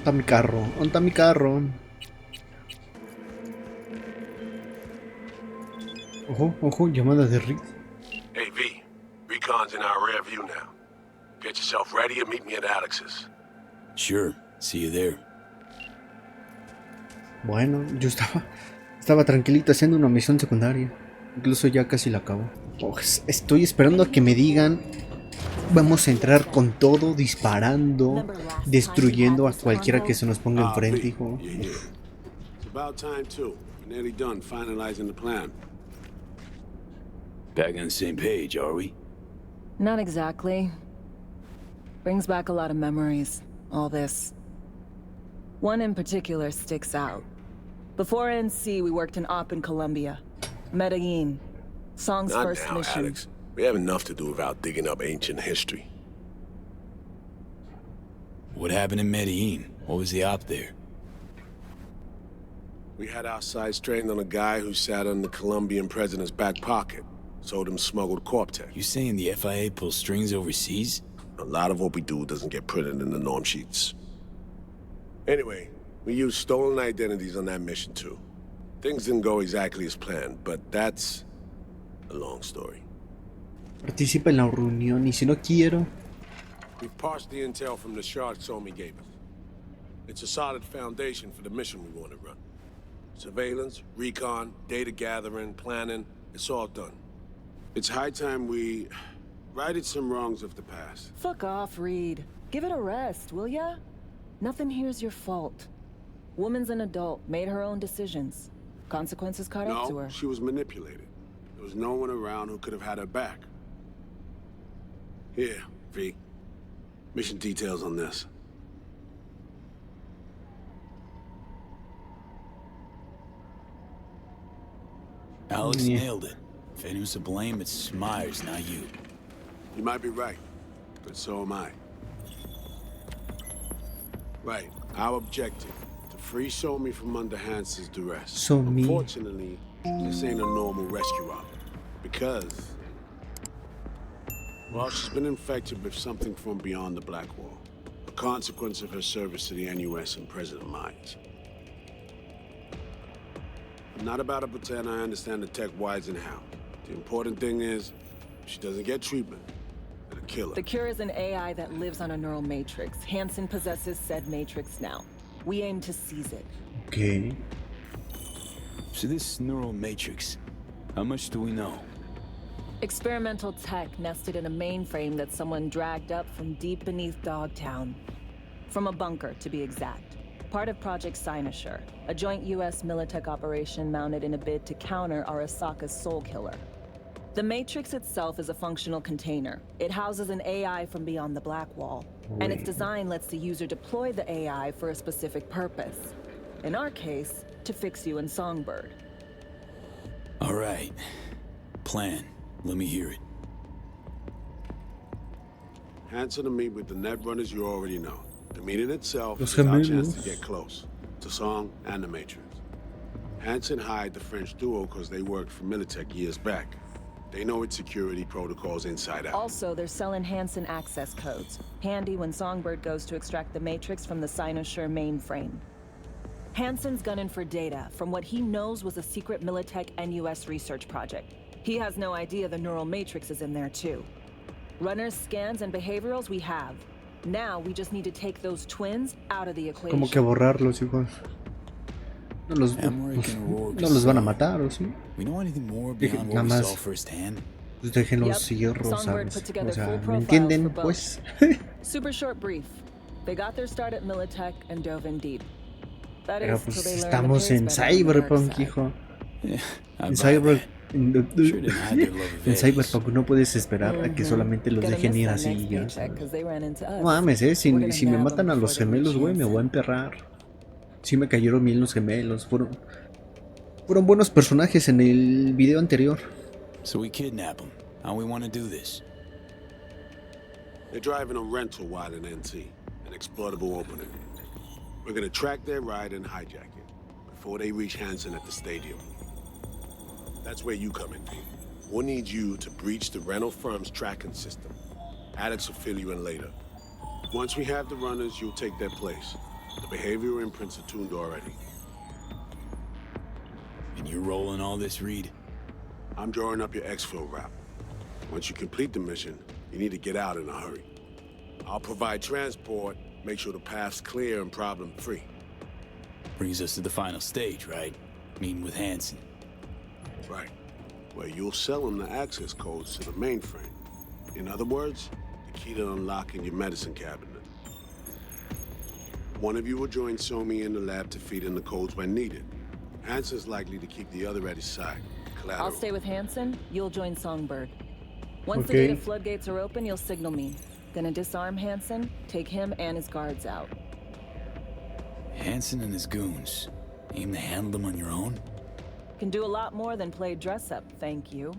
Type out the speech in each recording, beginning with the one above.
está mi carro? ¿Dónde está mi carro? Ojo, ojo, llamada de Rick. Hey V, Recon's in our rear view now. Get yourself ready and meet me at Alex's. Sure, see you there. Bueno, yo estaba tranquilito haciendo una misión secundaria. Incluso ya casi la acabo. Oh, estoy esperando a que me digan. Vamos a entrar con todo, disparando, destruyendo a cualquiera que se nos ponga enfrente, hijo. It's about time too. We're nearly done finalizing the plan. Back on the same page, are we? Not exactly. Brings back a lot of memories, all this. One in particular sticks out. Before NC, we worked in Op in Colombia. Medellin. Song's Not first now, mission. Alex. We have enough to do without digging up ancient history. What happened in Medellin? What was the op there? We had our sights trained on a guy who sat in the Colombian president's back pocket. Sold him smuggled corp tech. You saying the FIA pulls strings overseas? A lot of what we do doesn't get printed in the norm sheets. Anyway, we used stolen identities on that mission too. Things didn't go exactly as planned, but that's a long story. Participa en la reunión y si no quiero. We've parsed the intel from the shard Somi gave us. It's a solid foundation for the mission we want to run. Surveillance, recon, data gathering, planning, it's all done. It's high time we righted some wrongs of the past. Fuck off, Reed. Give it a rest, will ya? Nothing here's your fault. Woman's an adult, made her own decisions. Consequences caught up to her. No, she was manipulated. There was no one around who could have had her back. Here, V. Mission details on this. Alex nailed it. If anyone's to blame, it's Myers, not you. You might be right, but so am I. Right, our objective, to free Somi from under Hansen's duress. Somi. Unfortunately, this ain't a normal rescue op, because, well, she's been infected with something from beyond the Black Wall, a consequence of her service to the NUS and President Myers. I'm not about to pretend I understand the tech whys and how. The important thing is, if she doesn't get treatment, it'll kill her. The cure is an AI that lives on a neural matrix. Hansen possesses said matrix now. We aim to seize it. Okay. So this neural matrix, how much do we know? Experimental tech nested in a mainframe that someone dragged up from deep beneath Dogtown. From a bunker, to be exact. Part of Project Cynosure, a joint US Militech operation mounted in a bid to counter Arasaka's soul killer. The Matrix itself is a functional container. It houses an AI from beyond the Black Wall, and its design lets the user deploy the AI for a specific purpose. In our case, to fix you in Songbird. All right. Plan. Let me hear it. Hansen to meet with the net runners you already know. The meeting itself Los is our chance gemelos. to get close to Song and the Matrix. Hansen hired the French duo because they worked for Militech years back. They know its security protocols inside out. Also, they're selling Hansen access codes. Handy when Songbird goes to extract the Matrix from the Cynosure mainframe. Hansen's gunning for data from what he knows was a secret Militech NUS research project. He has no idea the neural matrix is in there too. Runners, scans, and behaviorals we have. Now we just need to take those twins out of the equation. Como que borrarlos, hijos. No los van a matar, ¿o sí? We know anything more beyond what we saw firsthand? Pues déjenlos seguirlos, ¿sabes? O sea, ¿me entienden? Pues. Super short brief. They got their start at Militech and dove in deep. That Pero is pues till they learn estamos the en pace better on the dark Cyberpunk, side. hijo. Yeah, I En buy Cyberpunk. that. Sure didn't hide their love of En Vegas. Cyberpunk no puedes esperar a que solamente los Gonna dejen miss ir that así next y ya, paycheck ¿sabes? 'cause they ran into us. No mames, We're si gonna me nab matan them a los before they gemelos, reach güey, me voy a Hansen. emperrar. Sí me cayeron bien los gemelos. Fueron buenos personajes en el video anterior. So we kidnap them. How we want to do this? They're driving a rental while in NC, an exploitable opening. We're gonna track their ride and hijack it before they reach Hansen at the stadium. That's where you come in, Pete. We'll need you to breach the rental firm's tracking system. Alex will fill you in later. Once we have the runners, you'll take their place. The behavioral imprints are tuned already. And you're rolling all this, Reed? I'm drawing up your exfil route. Once you complete the mission, you need to get out in a hurry. I'll provide transport, make sure the path's clear and problem-free. Brings us to the final stage, right? Meeting with Hansen. Right. Where you'll sell him the access codes to the mainframe. In other words, the key to unlocking your medicine cabinet. One of you will join Somi in the lab to feed in the codes when needed. Hansen's likely to keep the other at his side. Collateral. I'll stay with Hansen, you'll join Songbird. Once the Okay. data floodgates are open, you'll signal me. Gonna disarm Hansen, take him and his guards out. Hansen and his goons. Aim to handle them on your own? Can do a lot more than play dress-up, thank you.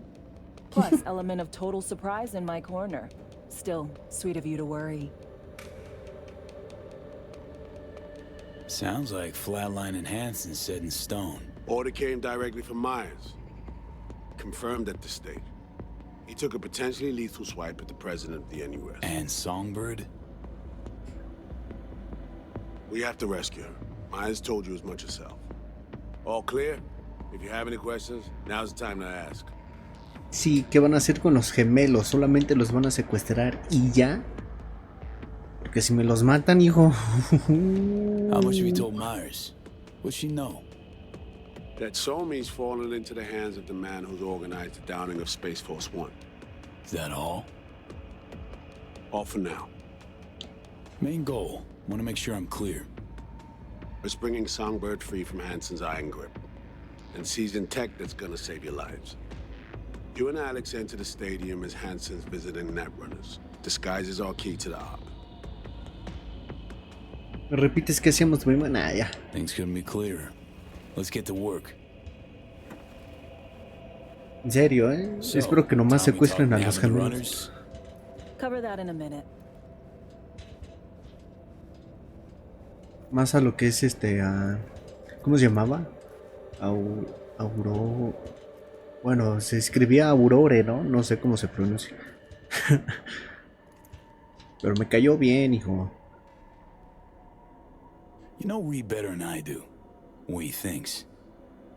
Plus, element of total surprise in my corner. Still, sweet of you to worry. Sounds like Flatline and Hansen set in stone. Order came directly from Myers. Confirmed at this stage. He took a potentially lethal swipe at the president of the NUS. And Songbird? We have to rescue her. Myers told you as much herself. All clear? If you have any questions, now's the time to ask. Sí, ¿qué van a hacer con los gemelos? ¿Solamente los van a secuestrar y ya? Porque si me los matan, hijo... How much have you told Myers? What's she know? That Somi's fallen into the hands of the man who's organized the downing of Space Force One. Is that all? All for now. Main goal. Want to make sure I'm clear. It's bringing Songbird free from Hansen's iron grip. And seizing tech that's gonna save your lives. You and Alex enter the stadium as Hansen's visiting netrunners. Disguise is our key to the op. ¿Me repites qué hacíamos? Nah, ya. Things couldn't be clearer. Let's get to work. En serio, ¿eh? So, Espero que nomás Tommy secuestren a talking los to the gemelos. runners? Cover that in a minute. Más a lo que es ¿cómo se llamaba? Auro... Bueno, se escribía Aurore, ¿no? No sé cómo se pronuncia. Pero me cayó bien, hijo. You know Reed better than I do. What he thinks.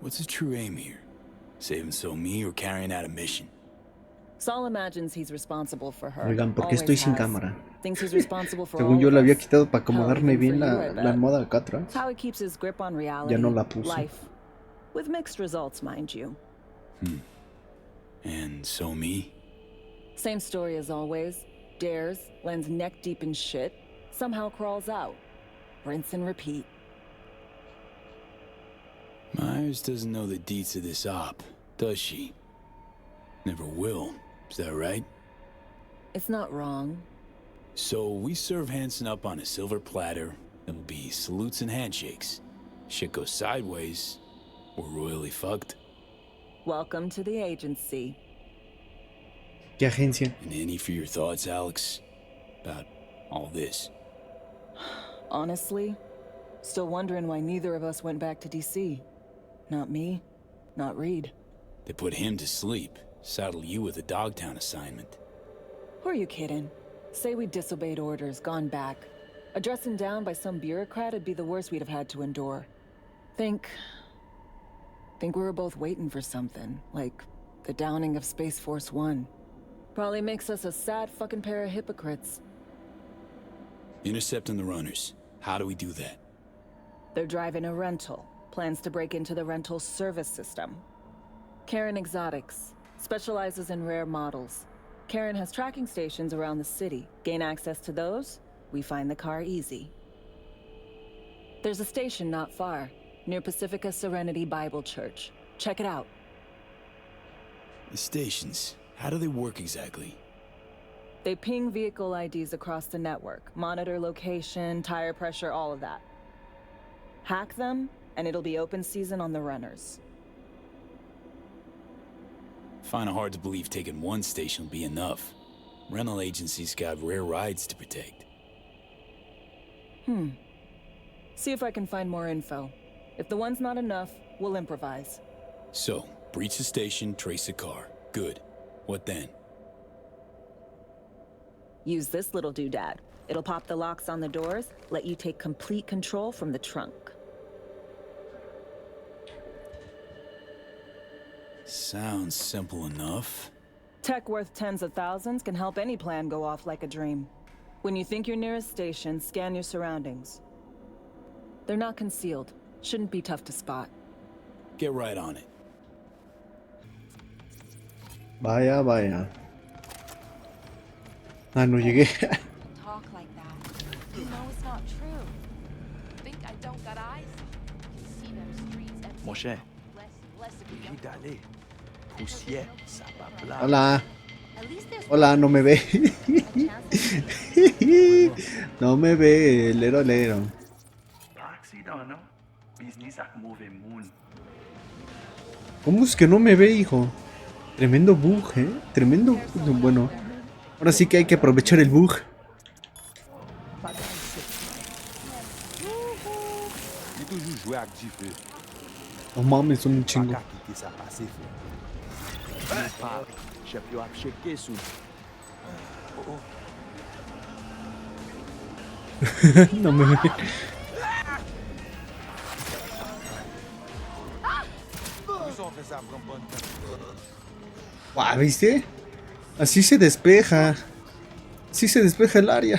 What's his true aim here? Saving me or carrying out a mission? Saul imagines he's responsible for her. Oigan, ¿por qué Always estoy sin has. cámara? Thinks he's responsible for Según all yo of la había us. quitado para Hell, acomodarme even bien for you, I la bet. almohada acá atrás. It's how he keeps his grip on reality. Ya no la puse. Life. With mixed results, mind you. And me? Same story as always. Dares, lands neck deep in shit, somehow crawls out. Rinse and repeat. Myers doesn't know the deets of this op, does she? Never will. Is that right? It's not wrong. So we serve Hansen up on a silver platter. It'll be salutes and handshakes. Shit goes sideways. We're royally fucked. Welcome to the agency. ¿Qué agencia? And any for your thoughts, Alex? About all this? Honestly, still wondering why neither of us went back to DC. Not me, not Reed. They put him to sleep. Saddle you with a Dogtown assignment. Who are you kidding? Say we disobeyed orders, gone back. A dressing down by some bureaucrat would be the worst we'd have had to endure. Think we were both waiting for something, like the downing of Space Force One. Probably makes us a sad fucking pair of hypocrites. Intercepting the runners. How do we do that? They're driving a rental. Plans to break into the rental service system. Karen Exotics. Specializes in rare models. Karen has tracking stations around the city. Gain access to those, we find the car easy. There's a station not far, near Pacifica Serenity Bible Church. Check it out. The stations. How do they work exactly? They ping vehicle IDs across the network, monitor location, tire pressure, all of that. Hack them, and it'll be open season on the runners. Find it hard to believe taking one station will be enough. Rental agencies got rare rides to protect. See if I can find more info. If the one's not enough, we'll improvise. So, breach the station, trace the car. Good. What then? Use this little doodad. It'll pop the locks on the doors, let you take complete control from the trunk. Sounds simple enough. Tech worth tens of thousands can help any plan go off like a dream. When you think your nearest station, scan your surroundings. They're not concealed. Shouldn't be tough to spot. Get right on it. Vaya, vaya. Ah, no llegué. Talk like that. You know it's not true. Think I don't got eyes? Can see them streets every Mon cher, less and less of évite you. d'aller. Poussière, ça va blâmer. Hola. At least there's Hola, no me ve. a chance. No me ve, lero lero. Pas accident, non? Business ak mauvais moun. ¿Cómo es que no me ve, hijo? Tremendo bug, Tremendo. Bueno, ahora sí que hay que aprovechar el bug. Il toujours jouer avec du feu. No mames, son un chingo. Pas quitter ça passer feu. Pas, chef yo a checké sous. No me ve. Ils ont fait ça pour un bon temps. Guau, ¿viste? Así se despeja. Así se despeja el área.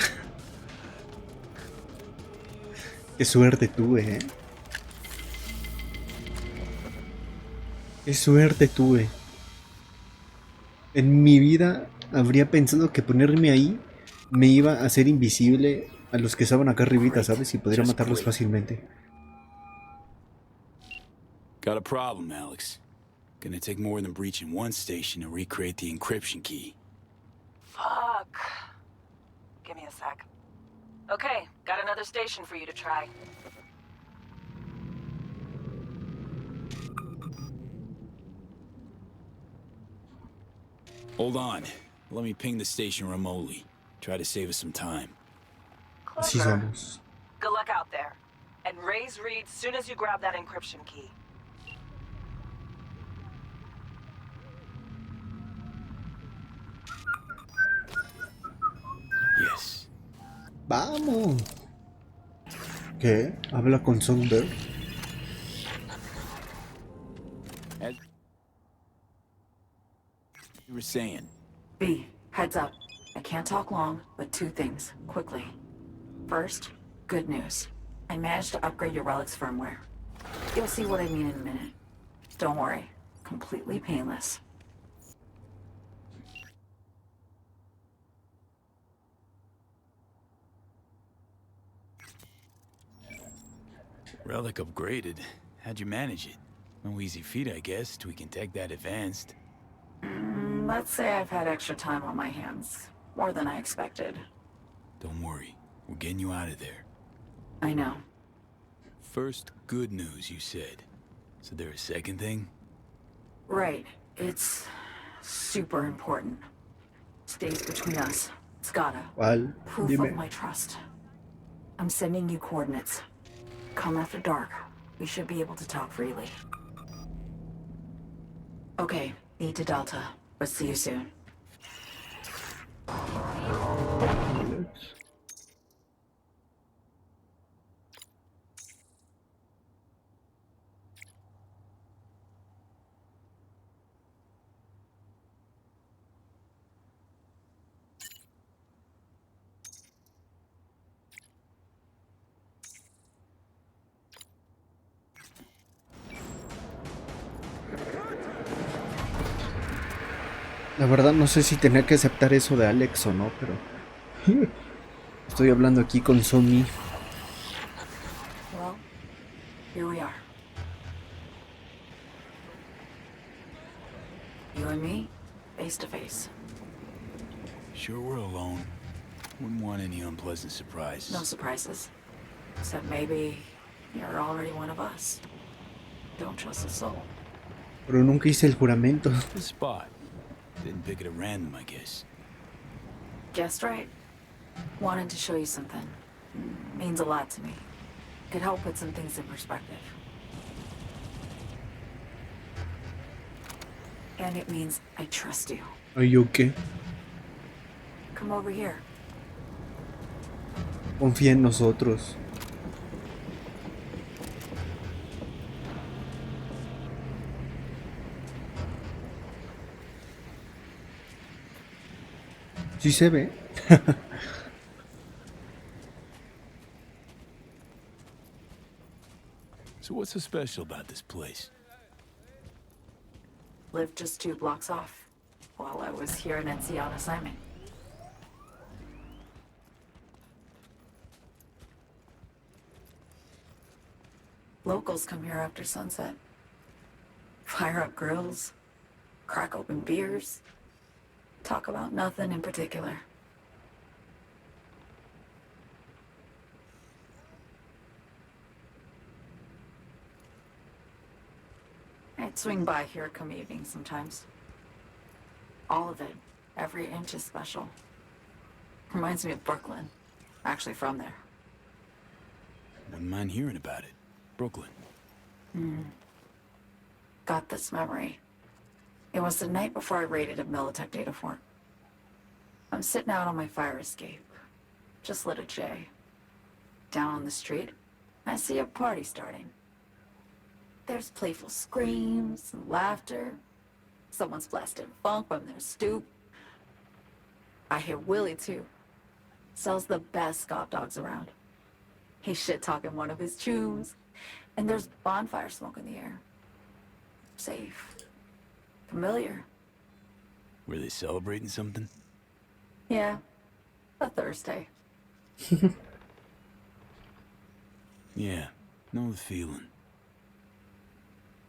Qué suerte tuve, Qué suerte tuve. En mi vida habría pensado que ponerme ahí me iba a hacer invisible a los que estaban acá arribita, ¿sabes? Y podría matarlos fácilmente. Got a problem, Alex. Gonna take more than breaching one station to recreate the encryption key. Fuck. Give me a sec. Okay, got another station for you to try. Hold on. Let me ping the station remotely. Try to save us some time. Así somos. Good luck out there. And raise Reed soon as you grab that encryption key. Yes. ¡Vamos! ¿Qué? ¿Habla con Songbird? As you were saying, B, heads up. I can't talk long, but two things, quickly. First, good news. I managed to upgrade your relic's firmware. You'll see what I mean in a minute. Don't worry, completely painless. relic upgraded. How'd you manage it? No easy feat, I guess, tweaking tech that advanced. Let's say I've had extra time on my hands. More than I expected. Don't worry, we're getting you out of there. I know. First, good news, you said. So there a second thing? Right. It's super important. Stays between us. It's gotta. ¿Cuál? Proof Dime. of my trust. I'm sending you coordinates. Come after dark. We should be able to talk freely. Okay, need to Delta, but see you soon. La verdad no sé si tenía que aceptar eso de Alex o no, pero estoy hablando aquí con Somi. Well, here we are. You and me, face to face. Sure we're alone. Wouldn't want any unpleasant surprises. No surprises. Except maybe you're already one of us. Don't trust a soul. Pero nunca hice el juramento. The spot. Didn't pick it at random, I guess. Guessed right. Wanted to show you something. Means a lot to me. Could help put some things in perspective. And it means I trust you. Are you okay? Come over here. Confía en nosotros. Sí se ve. So what's so special about this place? Lived just 2 blocks off while I was here in NC on assignment. Locals come here after sunset. Fire up grills, crack open beers, talk about nothing in particular. I'd swing by here come evening sometimes. All of it, every inch is special. Reminds me of Brooklyn. Actually from there. Wouldn't mind hearing about it. Brooklyn. Got this memory. It was the night before I raided a Militech data fort. I'm sitting out on my fire escape. Just lit a J. Down on the street, I see a party starting. There's playful screams and laughter. Someone's blasting funk from their stoop. I hear Willie too. Sells the best scout dogs around. He's shit-talking one of his chews. And there's bonfire smoke in the air. Safe. Familiar. Were they celebrating something? Yeah. A Thursday. Yeah, know the feeling.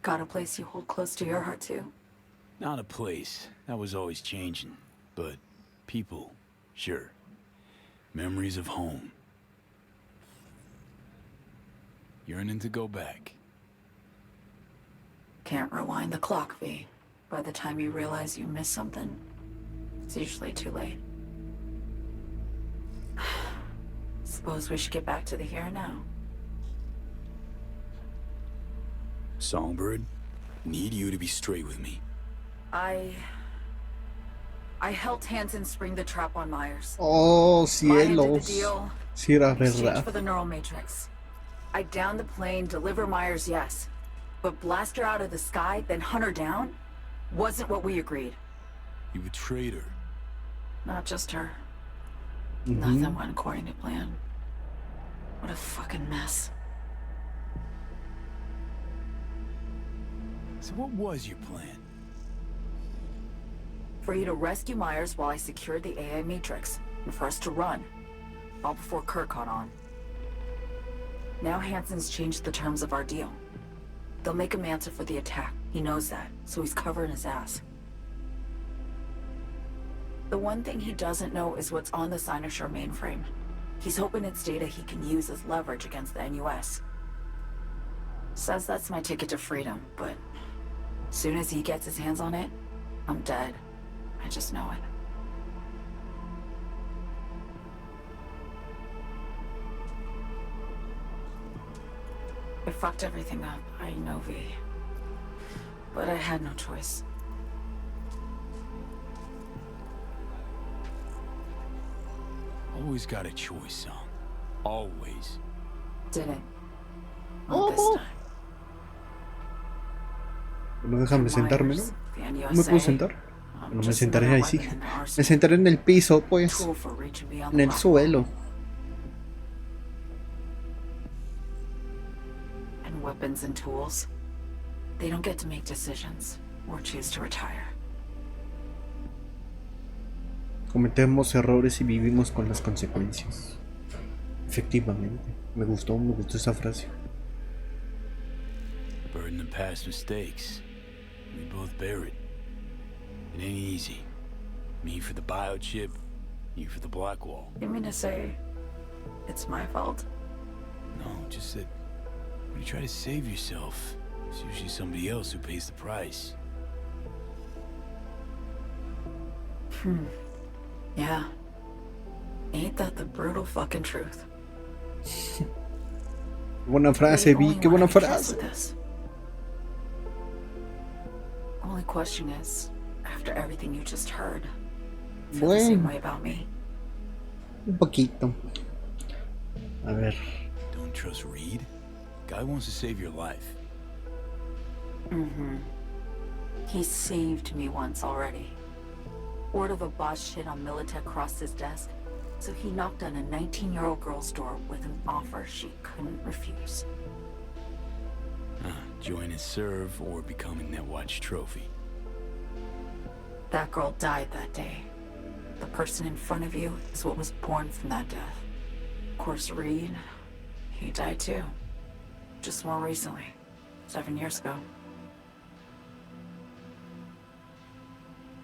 Got a place you hold close to your heart too. Not a place. That was always changing. But people, sure. Memories of home. Yearning to go back. Can't rewind the clock, V. By the time you realize you missed something, it's usually too late. Suppose we should get back to the here and now. Songbird, need you to be straight with me. I helped Hansen spring the trap on Myers. Oh, My end of the cielos. deal. Sí era Exchange verdad. for the neural matrix. I down the plane, deliver Myers, yes. But blast her out of the sky, then hunt her down? Wasn't what we agreed. You betrayed her. Not just her. Nothing went according to plan. What a fucking mess. So what was your plan? For you to rescue Myers while I secured the AI matrix, and for us to run. All before Kirk caught on. Now Hansen's changed the terms of our deal. They'll make him answer for the attack. He knows that, so he's covering his ass. The one thing he doesn't know is what's on the Cynosure mainframe. He's hoping it's data he can use as leverage against the NUS. Says that's my ticket to freedom, but soon as he gets his hands on it, I'm dead. I just know it. I fucked everything up, I know, V. But I had no choice. Always got a choice, son. Always. Didn't. Not this time. No déjame sentarme, ¿no? Myers, the ¿No me puedo NUSA, sentar? I'm Bueno, me just sentaré another ahí, sí. weapon in the Me arsenal. sentaré en el piso, pues. Tool for reaching beyond En the el black suelo. And weapons and tools, they don't get to make decisions or choose to retire. Cometemos errores y vivimos con las consecuencias. Efectivamente. Me gustó esa frase. Burden of past mistakes. We both bear it. It ain't easy. Me for the biochip, you for the black wall. You mean to say it's my fault? No, just that when you try to save yourself, it's usually somebody else who pays the price. Yeah. Ain't that the brutal fucking truth? Buena frase, Vi, qué buena frase. Only question is, after everything you just heard, feel the Bueno. same way about me? Un poquito. A ver. Don't trust Reed? Guy wants to save your life. Mm-hmm. He saved me once already. Word of a boss shit on Militech crossed his desk, so he knocked on a 19-year-old girl's door with an offer she couldn't refuse. Join and serve or become a Netwatch trophy. That girl died that day. The person in front of you is what was born from that death. Of course, Reed, he died too. Just more recently. 7 years ago.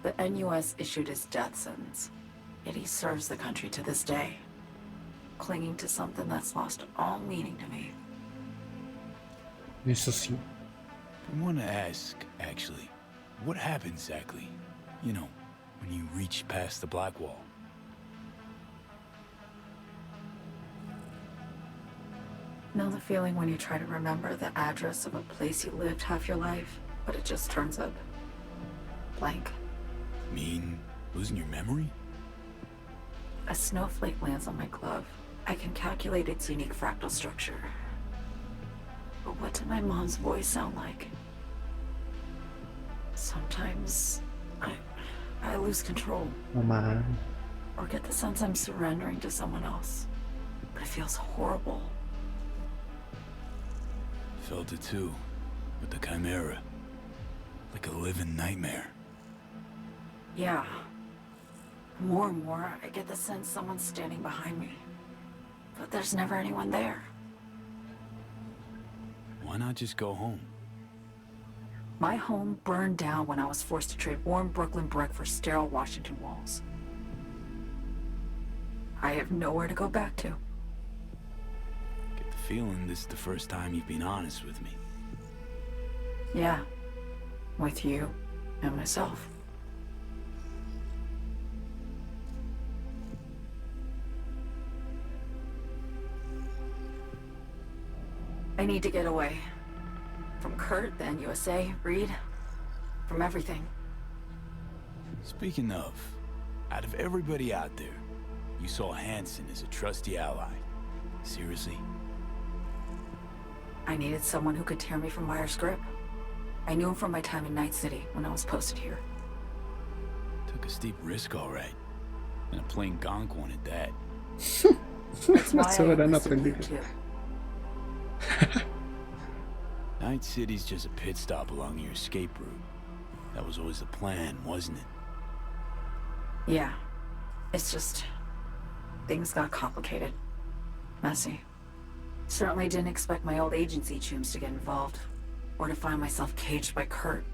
The NUS issued his death sentence, yet he serves the country to this day, clinging to something that's lost all meaning to me. Eso sí. I want to ask, actually, what happened exactly? You know, when you reach past the black wall. Know the feeling when you try to remember the address of a place you lived half your life, but it just turns up blank? Mean losing your memory? A snowflake lands on my glove. I can calculate its unique fractal structure. But what did my mom's voice sound like? Sometimes I lose control. Oh man. Or get the sense I'm surrendering to someone else. But it feels horrible. Felt it too, with the Chimera. Like a living nightmare. Yeah. More and more, I get the sense someone's standing behind me. But there's never anyone there. Why not just go home? My home burned down when I was forced to trade warm Brooklyn brick for sterile Washington walls. I have nowhere to go back to. Get the feeling this is the first time you've been honest with me. Yeah. With you and myself. I need to get away. From Kurt, the NUSA, Reed. From everything. Speaking of, out of everybody out there, you saw Hansen as a trusty ally. Seriously? I needed someone who could tear me from Myers' grip. I knew him from my time in Night City when I was posted here. Took a steep risk, all right. And a plain gonk one at that. That's why Se I verán enlisted you aprendidos. too. Night City's just a pit stop along your escape route. That was always the plan, wasn't it? Yeah. It's just... things got complicated. Messy. Certainly didn't expect my old agency chooms to get involved. Or to find myself caged by Kurt.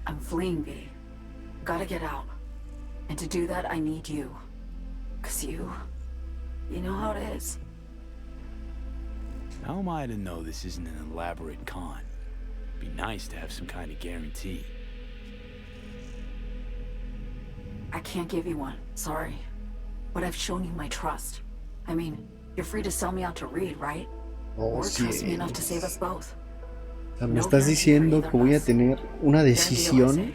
I'm fleeing, V. Gotta get out. And to do that, I need you. 'Cause you know how it is. How am I to know this isn't an elaborate con? Be nice to have some kind of guarantee. I can't give you one, sorry. But I've shown you my trust. I mean, you're free to sell me out to Reed, right? Oh, Or sí. trust me enough to save us both. O sea, me estás diciendo que voy a tener una decisión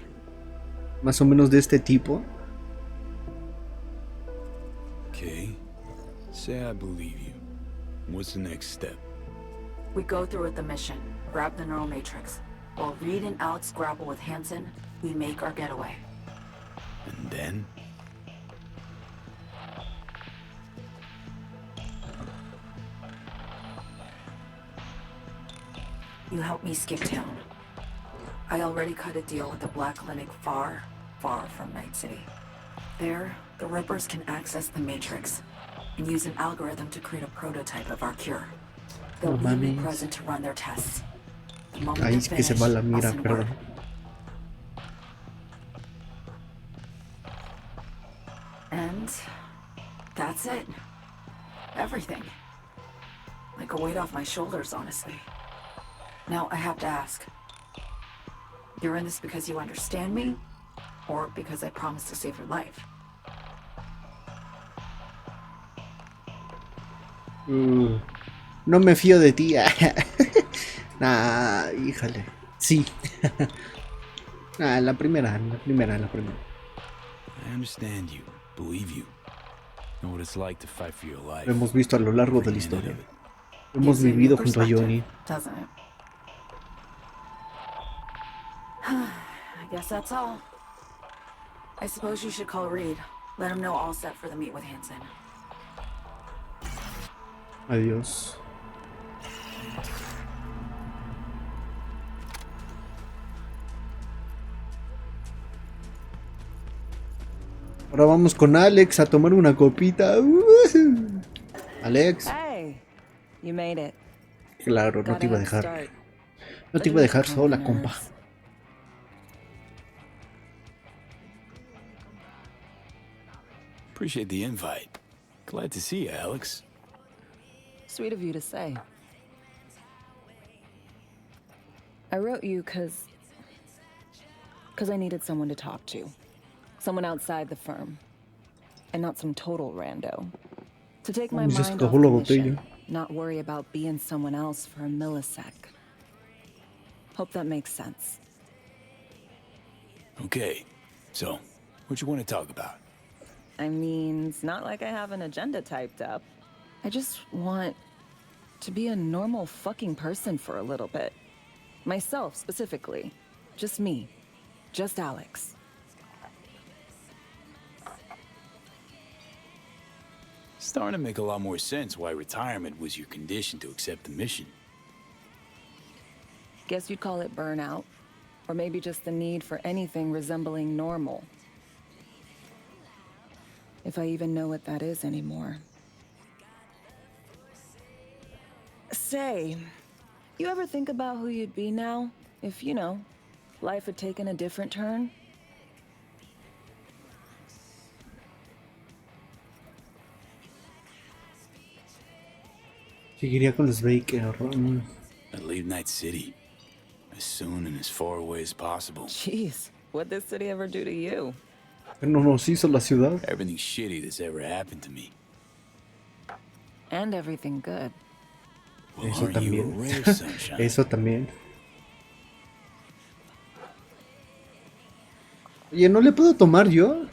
más o menos de este tipo. Okay. Say I believe you. What's the next step? We go through with the mission, grab the neural matrix. While Reed and Alex grapple with Hansen, we make our getaway. And then? You help me skip town. I already cut a deal with the Black Clinic far, far from Night City. There, the Rippers can access the Matrix and use an algorithm to create a prototype of our cure. They'll No need me mames. present to run their tests. The moment Ahí they're es que se finished, va la I'll mira, send perdón. word. And that's it. Everything. Like a weight off my shoulders, honestly. Now I have to ask. You're in this because you understand me? Or because I promised to save your life? No me fío de ti. Nah, híjole. Sí. Nah, la primera. I understand you. Believe you. Know what it's like to fight for your life. Lo hemos visto a lo largo de la Every minute historia. of it. Lo hemos Gives you a new vivido junto a perspective, Johnny. doesn't it? I guess that's all. I suppose you should call Reed. Let him know all set for the meet with Hansen. Adiós. Ahora vamos con Alex a tomar una copita. Alex. Hey, you made it. Claro, no te iba a dejar. No te iba a dejar sola, compa. Appreciate the invite. Glad to see you, Alex. Sweet of you to say. I wrote you because I needed someone to talk to. Someone outside the firm. And not some total rando. To take my Ya se mind acabó off la the mission, botella. not worry about being someone else for a millisec. Hope that makes sense. Okay, so what you want to talk about? I mean, it's not like I have an agenda typed up. I just want to be a normal fucking person for a little bit. Myself, specifically. Just me. Just Alex. Starting to make a lot more sense why retirement was your condition to accept the mission. Guess you'd call it burnout. Or maybe just the need for anything resembling normal. If I even know what that is anymore. Say, you ever think about who you'd be now? If, you know, life had taken a different turn? Seguiría con los Baker. I'd leave Night City as soon and as far away as possible. Jeez, what'd this city ever do to you? No nos hizo la ciudad. Everything shitty that's ever happened to me. And everything good. Well, Eso aren't you a también. rare sunshine? Eso también. Oye, ¿no le puedo tomar yo?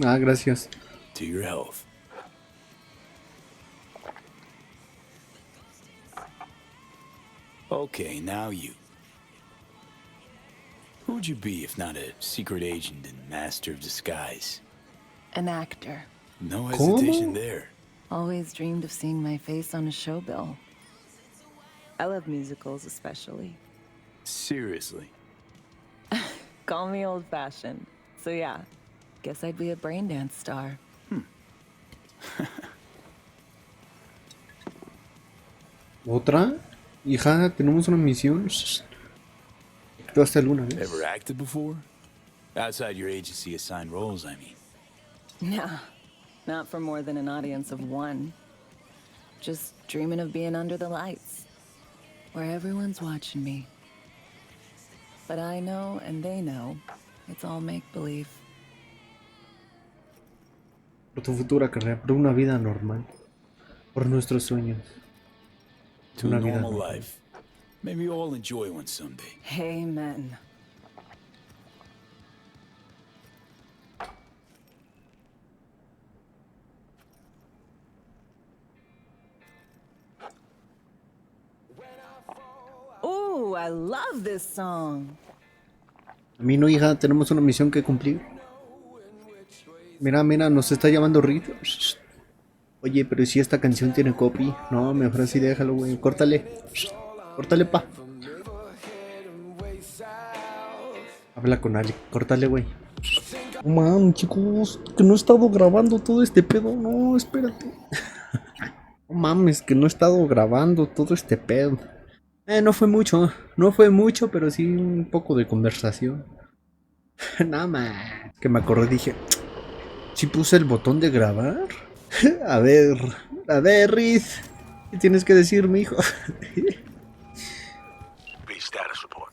Ah, gracias. To your health. Okay, now you. Who'd you be if not a secret agent and master of disguise? An actor. No hesitation ¿Cómo? there. Always dreamed of seeing my face on a show bill. I love musicals especially. Seriously. Call me old-fashioned. So yeah, guess I'd be a brain dance star. ¿Otra? Hija, tenemos una misión. ¿Actuaste alguna vez? Ever acted before? Outside your agency assigned roles, I mean. Nah, not for more than an audience of one. Just dreaming of being under the lights, where everyone's watching me. But I know and they know, it's all make-believe. Por tu futura carrera, por una vida normal. Por nuestros sueños. To a Una vida normal normal. life. Maybe you'll all enjoy one someday. Amen. Ooh, I love this song. A mí no, hija, tenemos una misión que cumplir. Mira, mira, nos está llamando Reed. Oye, pero si esta canción tiene copy. No, mejor así déjalo, güey. Córtale. Córtale, pa. Habla con Ali. Córtale, güey. No mames, chicos. Que no he estado grabando todo este pedo. No, espérate. No mames, que no he estado grabando todo este pedo. No fue mucho. No fue mucho, pero sí un poco de conversación. Nada más. Que me acordé, dije. ¿Sí puse el botón de grabar? A ver, Riz. ¿Qué tienes que decir, mi hijo? B status report.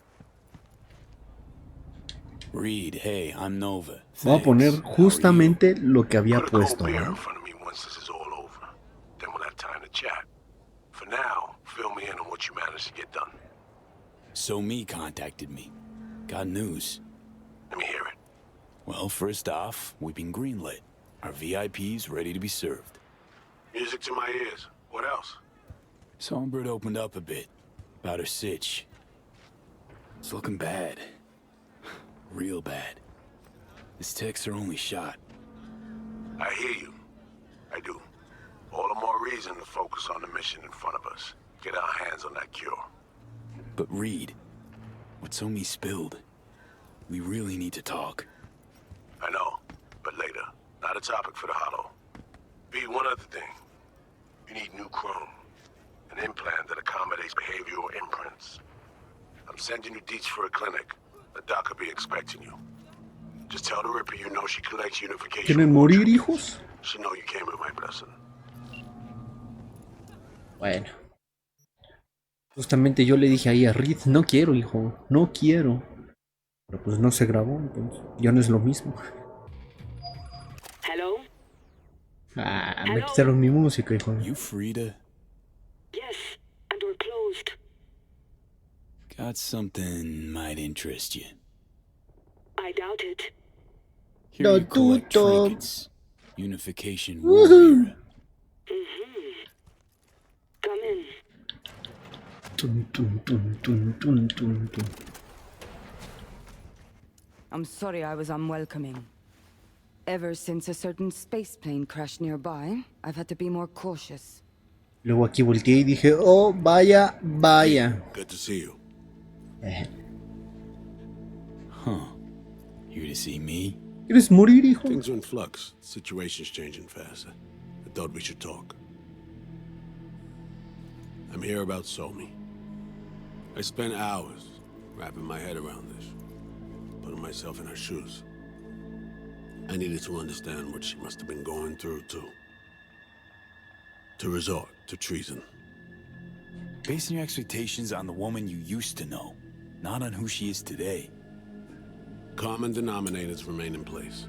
Reed, hey, I'm Nova. Voy a poner Thanks. How are justamente lo que había Put a cold puesto, beer ¿eh? in front of me once this is all over. Then we'll have time to chat. For now, fill me in on what you managed to get done. you? So Me contacted me. Got news. Let me hear it. Well, first off, we've been greenlit. Our VIPs ready to be served. Music to my ears. What else? Songbird opened up a bit about her sitch. It's looking bad. Real bad. This tech's her only shot. I hear you. I do. All the more reason to focus on the mission in front of us. Get our hands on that cure. But Reed, what Somi spilled, we really need to talk. I know, but later. Not a topic for the hollow. B, one other thing. You need new chrome. An implant that accommodates behavioral imprints. I'm sending you deets for a clinic. The doc will be expecting you. Just tell the Ripper you know she collects unification. ¿Quieren morir, hijos? She know you came with my blessing. Bueno. Justamente yo le dije ahí a Reed, no quiero, hijo, no quiero. Pero pues no se grabó, entonces ya no es lo mismo. Hello? Ah, me quitaron mi música, hijo. You free to? Yes, and we're closed. Got something might interest you. I doubt it. Here you collect Tuto. trinkets. Unification Woohoo. warrior. Come in. Tun, tun, tun, tun, tun, tun, tun. I'm sorry I was unwelcoming. Ever since a certain space plane crashed nearby, I've had to be more cautious. Luego aquí volteé y dije, oh, vaya, vaya. Good to see you. Huh. Here to see me? ¿Quieres morir, hijo? Things are in flux. Situation's changing fast. I thought we should talk. I'm here about Somi. I spent hours wrapping my head around this, putting myself in her shoes. I needed to understand what she must have been going through, too. To resort to treason. Basing your expectations on the woman you used to know, not on who she is today. Common denominators remain in place.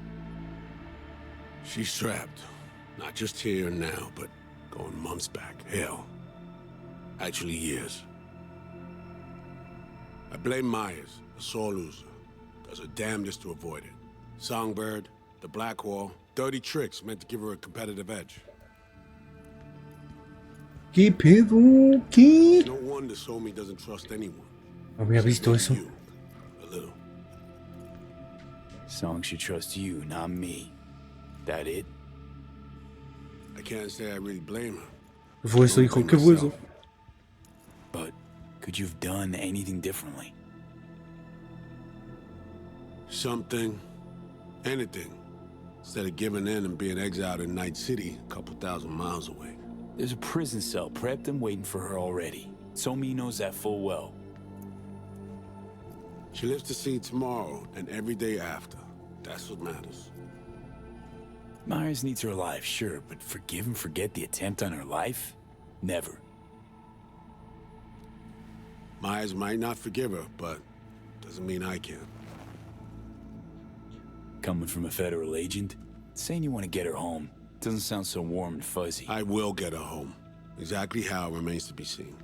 She's trapped, not just here and now, but going months back. Hell, actually years. I blame Myers, a sore loser. Does her damnedest to avoid it. Songbird, the Black Wall, dirty tricks meant to give her a competitive edge. ¿Qué pedo? ¿Qué? No wonder Somi doesn't trust anyone. No había visto eso. You, a little. Song should trust you, not me. That it? I can't say I really blame her. ¿Qué fue eso, hijo? ¿Qué fue eso? But could you have done anything differently? Something, anything, instead of giving in and being exiled in Night City, a couple thousand miles away. There's a prison cell prepped and waiting for her already. Somi knows that full well. She lives to see tomorrow and every day after. That's what matters. Myers needs her alive, sure, but forgive and forget the attempt on her life? Never. Myers might not forgive her, but doesn't mean I can. Coming from a federal agent, saying you want to get her home doesn't sound so warm and fuzzy. I will get her home. Exactly how remains to be seen.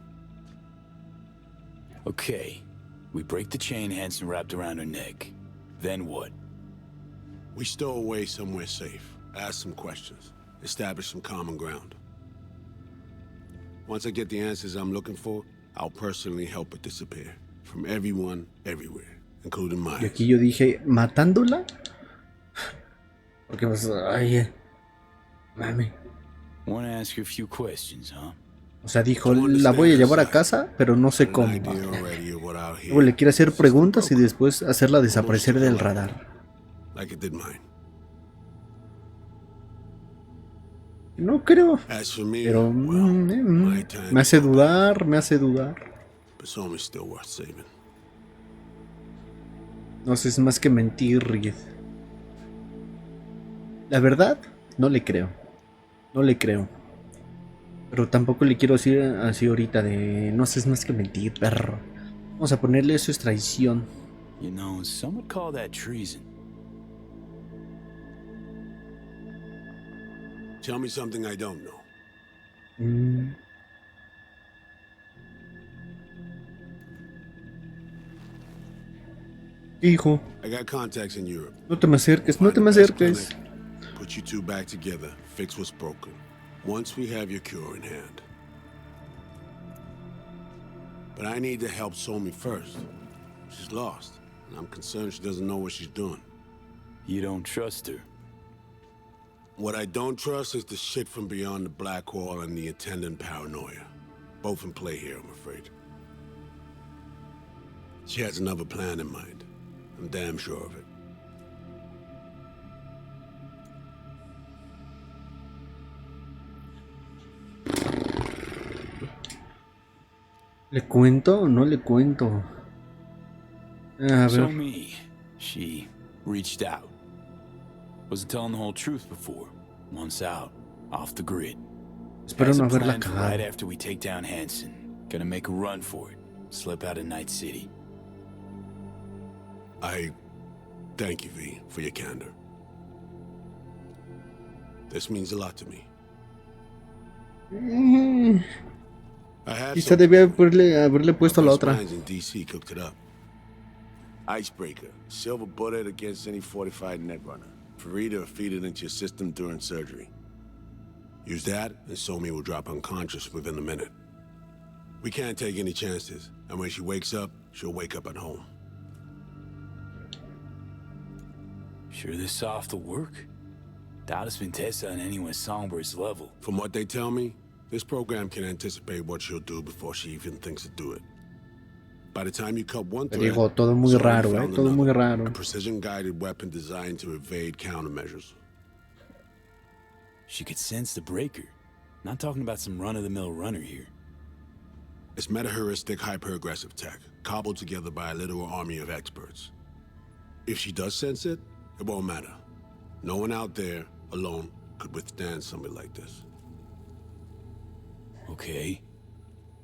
Okay, we break the chain Hansen wrapped around her neck. Then what? We stow away somewhere safe, ask some questions, establish some common ground. Once I get the answers I'm looking for, I'll personally help her disappear. From everyone, everywhere, including mine. Y aquí yo dije, ¿matándola? Porque pues, ay, mami. Want to ask you a few questions, huh? O sea, dijo, la voy a llevar a casa, pero no sé cómo. Luego le quiere hacer preguntas y después hacerla desaparecer del radar. Like it did mine. No creo. As for me, Pero well, my time me hace dudar, me hace dudar. but Somi's still worth saving. No sé, es más que mentir, Reed. La verdad, no le creo. No le creo. Pero tampoco le quiero decir así ahorita de... No sé, es más que mentir, perro. Vamos a ponerle eso es traición. You know, some would call that treason. Tell me something I don't know. Hijo, I got contacts in Europe. no te me acerques, no te me acerques. Put you two back together, fix what's broken. Once we have your cure in hand. But I need to help Somi first. She's lost, and I'm concerned she doesn't know what she's doing. You don't trust her? What I don't trust is the shit from beyond the black wall and the attendant paranoia. Both in play here, I'm afraid. She has another plan in mind. I'm damn sure of it. ¿Le cuento o no le cuento? A So ver. me, she reached out. Wasn't telling the whole truth before. Once out, off the grid. Espero Has no a haberla plan for right cagado. after we take down Hansen. Gonna make a run for it. Slip out of Night City. I thank you, V, for your candor. This means a lot to me. I had Quizá debía haberle puesto la best otra. minds in DC cooked it up. Icebreaker, silver bullet against any fortified netrunner. Farida feed it into your system during surgery. Use that, and Somi will drop unconscious within a minute. We can't take any chances, and when she wakes up, she'll wake up at home. Sure this soft will work? Doubt it's been tested on anyone Songbird's level. From what they tell me, this program can anticipate what she'll do before she even thinks to do it. By the time you cut one Te thread, digo, todo muy Somi raro, found todo muy another, raro. a precision-guided weapon designed to evade countermeasures. She could sense the breaker. Not talking about some run-of-the-mill runner here. It's meta-heuristic, hyper-aggressive tech, cobbled together by a literal army of experts. If she does sense it, it won't matter. No one out there, alone, could withstand something like this. Okay.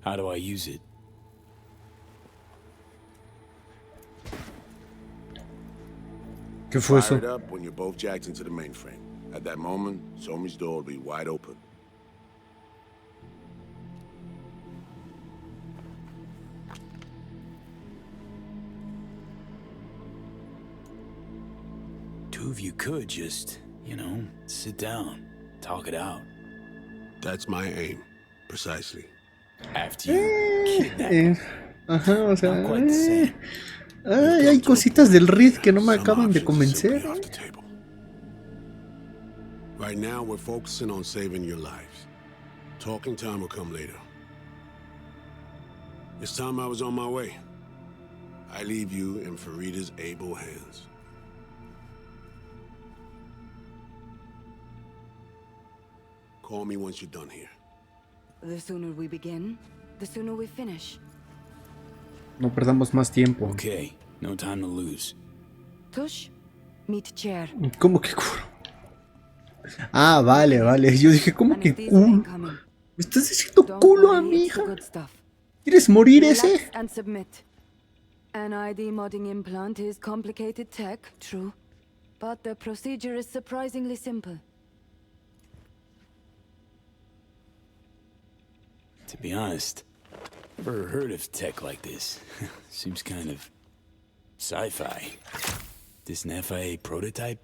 How do I use it? ¿Qué fue Fire eso? it up when you're both jacked into the mainframe. At that moment, Somi's door will be wide open. Two of you could just, you know, sit down, talk it out. That's my aim, precisely. After you kidnap her. Ajá, o sea. Not quite the same. Ay, hay cositas del Reed que no me acaban de convencer. Off the table. Right now, we're focusing on saving your lives. Talking time will come later. It's time I was on my way. I leave you in Farida's able hands. Call me once you're done here. The sooner we begin, the sooner we finish. No perdamos más tiempo. Okay, no time to lose. Tush, meet chair. ¿Cómo que culo? Ah, vale, vale. Yo dije, ¿cómo que Anesthesia culo? incoming. ¿Me estás diciendo Don't culo a worry, mi it's the hija? good stuff. ¿Quieres morir ese? Relax and submit. An ID modding implant is complicated tech, true. But the procedure is surprisingly simple. To be honest, never heard of tech like this. Seems kind of sci-fi. This an FIA prototype?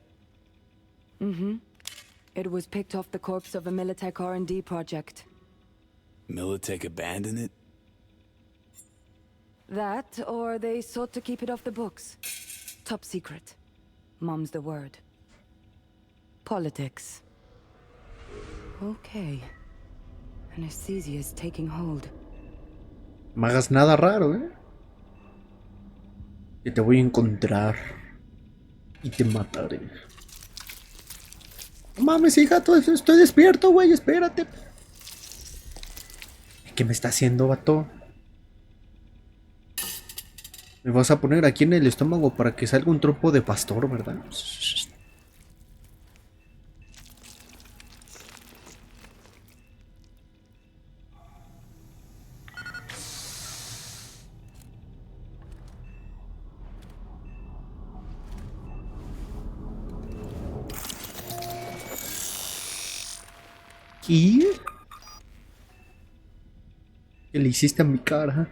Mm-hmm. It was picked off the corpse of a Militech R&D project. Militech abandoned it? That, or they sought to keep it off the books. Top secret. Mom's the word. Politics. Okay. Anesthesia is taking hold. No me hagas nada raro, ¿eh? Que te voy a encontrar. Y te mataré. No mames, hija, estoy despierto, güey, espérate. ¿Qué me está haciendo, vato? Me vas a poner aquí en el estómago para que salga un trompo de pastor, ¿verdad? ¿Qué? ¿Qué le hiciste a mi cara?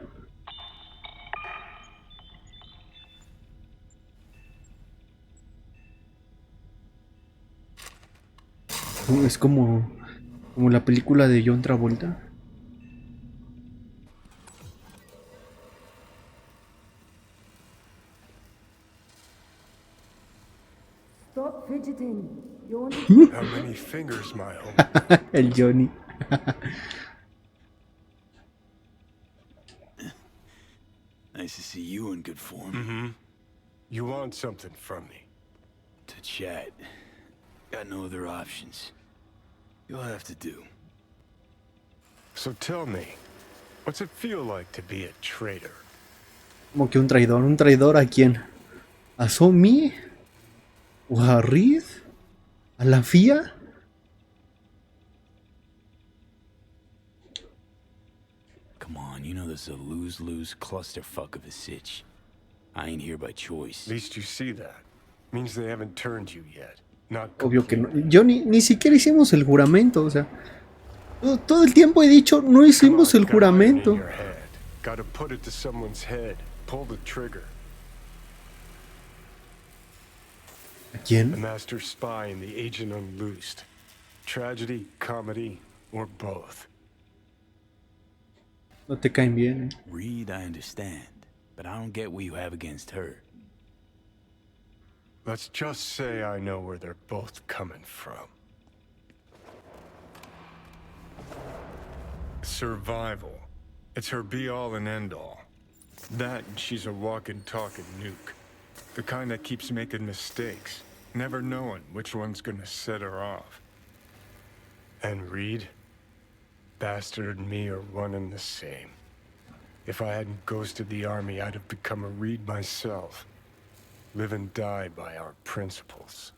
Es como la película de John Travolta. Stop fidgeting. You're How many fingers, my home? El Johnny. Nice to see you in good form. Mm-hmm. You want something from me? To chat. Got no other options. You'll have to do. So tell me, what's it feel like to be a traitor? Como que un traidor ¿a quién? ¿A Somi? ¿O a Reed? ¿A la FIA? Come on, you know this is a lose-lose clusterfuck of a sitch. I ain't here by choice. At least you see that. Means they haven't turned you yet. Not Obvio que no. Yo ni siquiera hicimos el juramento, o sea. Todo el tiempo he dicho, no hicimos el juramento. Gotta put it to someone's head. Pull the trigger. ¿A quién? The master spy and the agent unloosed. Tragedy, comedy, or both. No te caen bien. Reed, I understand, but I don't get what you have against her. Let's just say I know where they're both coming from. Survival. It's her be-all and end-all. That and she's a walking, talking nuke. The kind that keeps making mistakes, never knowing which one's gonna set her off. And Reed? Bastard and me are one and the same. If I hadn't ghosted the army, I'd have become a Reed myself. Live and die by our principles.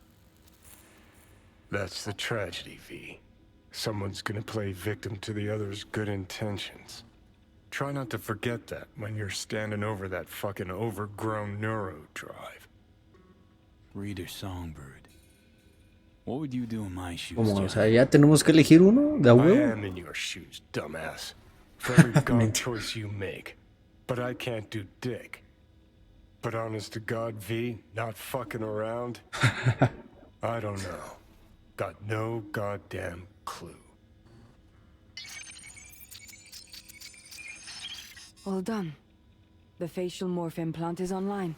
That's the tragedy, V. Someone's gonna play victim to the other's good intentions. Try not to forget that when you're standing over that fucking overgrown neuro drive. Reed or Songbird. What would you do in my shoes, ¿Cómo? O John? sea, ya tenemos que elegir uno de a I huevo. am in your shoes, dumbass. For every god choice you make. But I can't do dick. But honest to God, V, not fucking around? I don't know. Got no goddamn clue. all done. The facial morph implant is online.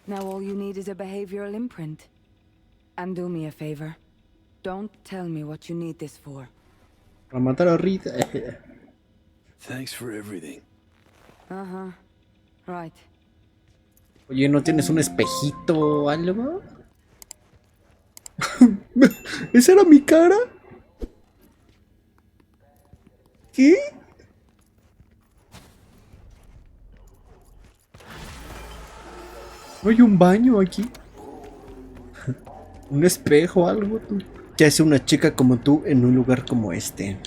Now all you need is a behavioral imprint. And do me a favor. Don't tell me what you need this for. Para matar a Rita. Thanks for everything. Uh-huh. Right. Oye, ¿no tienes un espejito o algo? ¿Esa era mi cara? ¿Qué? ¿No hay un baño aquí? ¿Un espejo o algo? ¿Qué hace una chica como tú en un lugar como este?